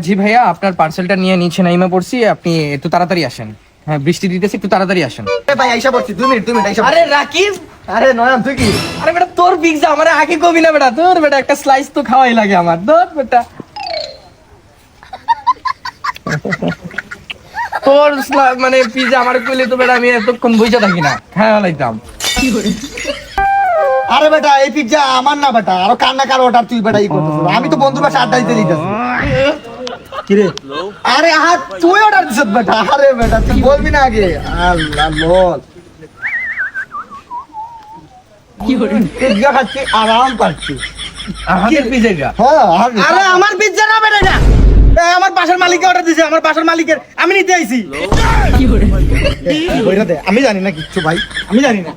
জি ভাইয়া, আপনার পার্সেলটা নিয়ে নিচে নাইমা পড়ছি, আপনি একটু তাড়াতাড়ি আসেন। হ্যাঁ, বৃষ্টি দিতেছে, একটু তাড়াতাড়ি আসেন। ভাই আইসা পড়ছি, 2 মিনিট আইসা। আরে রাকিব, আরে নয়ন তুই কি? আরে বেটা তোর পিজ্জা আমার আগে কবি না বেটা, তোর বেটা একটা স্লাইস তো খাওয়াই লাগে আমার, তোর বেটা তোর মানে পিজ্জা আমার কইলে তো বেটা আমি এতক্ষণ বইসা থাকি না, খাওয়া লাইতাম। আরে বেটা এই পিজ্জা আমার না বেটা, আরো কান্না কার অর্ডার তুই বেটা ই করতেছিস, আমি তো বন্ধুর বাসা আড্ডা দিতে দিতেছি। কি রে? আরে হাত তুই অর্ডার দিছিস বেটা, আরে বেটা তুই বলবি না আগে। আল্লাহ বল। কি করে পিজ্জা খাচ্ছি, আরাম পাচ্ছি। আমাদের পিজ্জা? হ্যাঁ আরে আমার পিজ্জা না বেটা এটা। আমার পাশের মালিককে অর্ডার দিয়েছে, আমার পাশের মালিকের, আমি নিতে আইছি। বইরা দে, আমি জানি না কিচ্ছু ভাই, আমি জানি না।